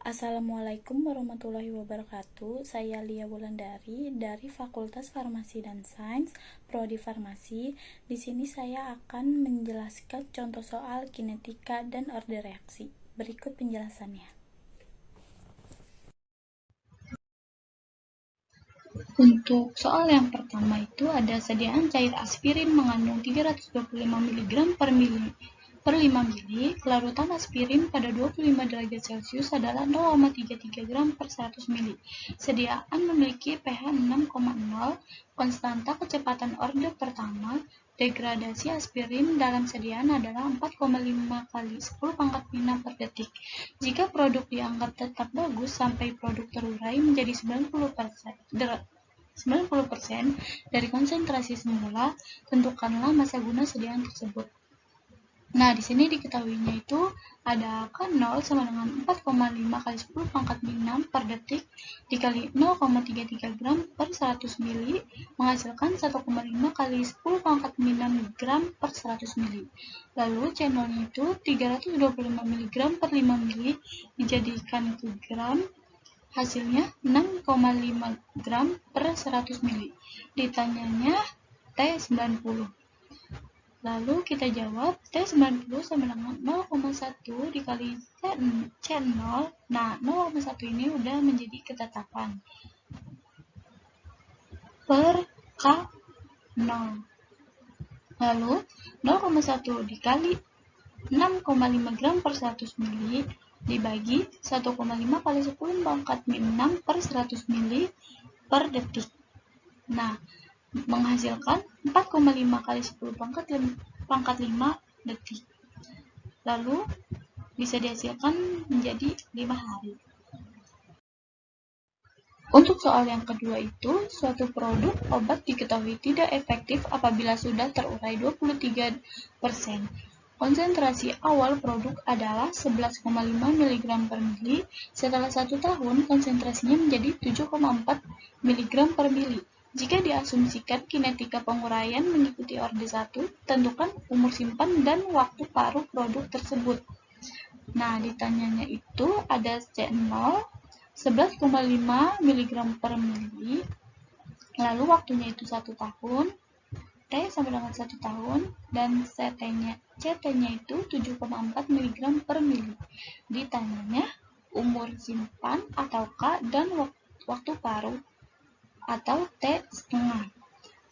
Assalamualaikum warahmatullahi wabarakatuh. Saya Lia Wulandari dari Fakultas Farmasi dan Sains, Prodi Farmasi. Di sini saya akan menjelaskan contoh soal kinetika dan order reaksi. Berikut penjelasannya. Untuk soal yang pertama itu ada sediaan cair aspirin mengandung 325 mg per 5 ml. Larutan aspirin pada 25 derajat Celcius adalah 0,33 gram per 100 ml. Sediaan memiliki pH 6,0. Konstanta kecepatan order pertama degradasi aspirin dalam sediaan adalah 4,5 kali 10 pangkat 6 per detik. Jika produk dianggap tetap bagus sampai produk terurai menjadi 90% dari konsentrasi semula, tentukanlah masa guna sediaan tersebut. Nah, di sini diketahuinya itu ada K0 sama dengan 4,5 kali 10 pangkat 6 per detik dikali 0,33 gram per 100 ml menghasilkan 1,5 kali 10 pangkat 6 gram per 100 ml. Lalu C0-nya itu 325 mg per 5 ml dijadikan ke gram, hasilnya 6,5 gram per 100 ml. Ditanyanya T90. Lalu kita jawab T90 sama dengan 0,1 dikali C0. Nah, 0,1 ini udah menjadi ketetapan. Per K0. Lalu 0,1 dikali 6,5 gram per 100 ml dibagi 1,5 kali 10 pangkat 6 per 100 ml per detik. Nah, menghasilkan 4,5 kali 10 pangkat 5 detik. Lalu bisa dihasilkan menjadi 5 hari. Untuk soal yang kedua itu, suatu produk obat diketahui tidak efektif apabila sudah terurai 23%. Konsentrasi awal produk adalah 11,5 mg per mili. Setelah 1 tahun, konsentrasinya menjadi 7,4 mg per mili. Jika diasumsikan kinetika penguraian mengikuti orde 1, tentukan umur simpan dan waktu paruh produk tersebut. Nah, ditanyanya itu ada C0, 11,5 mg per mili, lalu waktunya itu 1 tahun, T sama dengan 1 tahun, dan CT-nya itu 7,4 mg per mili. Ditanyanya umur simpan atau K dan waktu paruh atau T setengah.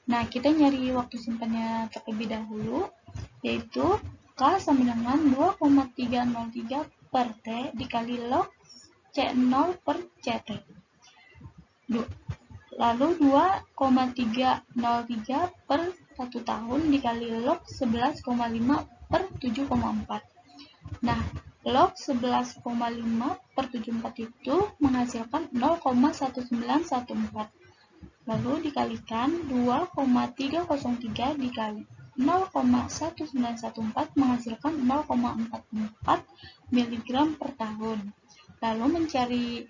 Nah, kita nyari waktu simpannya terlebih dahulu, yaitu K sama dengan 2,303 per T dikali log C0 per CT. Lalu 2,303 per 1 tahun dikali log 11,5 per 7,4. Nah, log 11,5 per 74 itu menghasilkan 0,1914. Lalu dikalikan 2,303 dikali 0,1914 menghasilkan 0,44 mg per tahun. Lalu mencari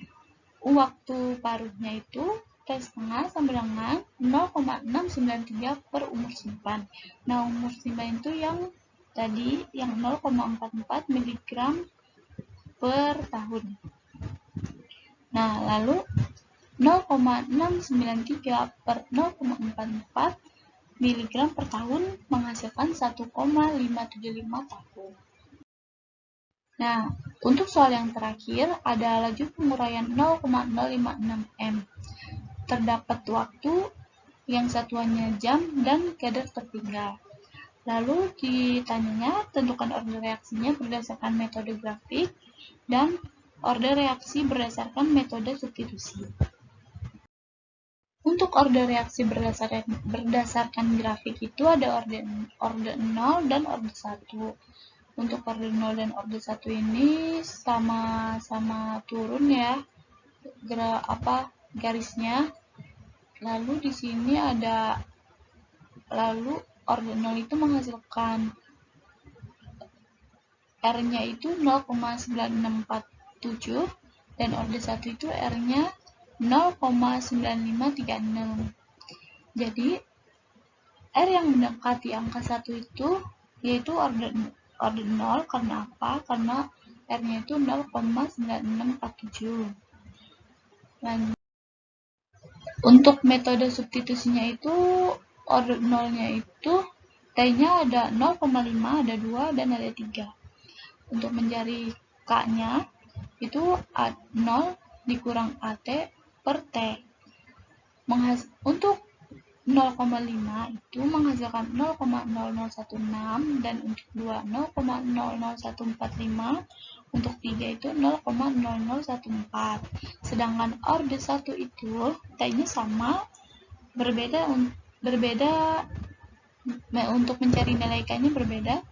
waktu paruhnya itu T setengah sama dengan 0,693 per umur simpan. Nah, umur simpan itu yang tadi yang 0,44 mg per tahun. Nah, lalu 0,693 per 0,44 mg per tahun menghasilkan 1,575 tahun. Nah, untuk soal yang terakhir ada laju penguraian 0,056 M. Terdapat waktu yang satuannya jam dan kadar tertinggal. Lalu ditanyanya tentukan order reaksinya berdasarkan metode grafik dan order reaksi berdasarkan metode substitusi. Untuk order reaksi berdasarkan grafik itu ada order 0 dan order 1. Untuk order 0 dan order 1 ini sama-sama turun ya garisnya. Lalu di sini ada order 0 itu menghasilkan R-nya itu 0,9647 dan order 1 itu R-nya 0,9536. Jadi R yang mendekati angka 1 itu yaitu order 0. Karena apa? Karena R-nya itu 0,9647. Lanjut. Untuk metode substitusinya itu order 0-nya itu T-nya ada 0,5, ada 2, dan ada 3. Untuk mencari K-nya itu 0 dikurang AT per T. Untuk 0,5 itu menghasilkan 0,0016 dan untuk 2 0,00145, untuk 3 itu 0,0014. Sedangkan order 1 itu T-nya sama, berbeda untuk mencari nilai K-nya berbeda,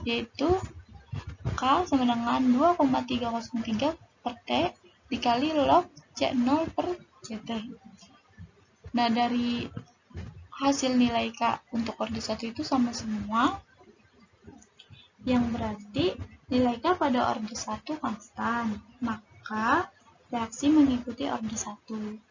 yaitu K sama dengan 2,303 per T dikali log C0 per CT. Nah, dari hasil nilai K untuk order 1 itu sama semua, yang berarti nilai K pada order 1 konstan, maka reaksi mengikuti order 1.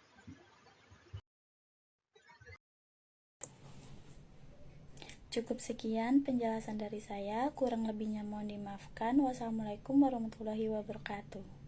Cukup sekian penjelasan dari saya, kurang lebihnya mohon dimaafkan. Wassalamualaikum warahmatullahi wabarakatuh.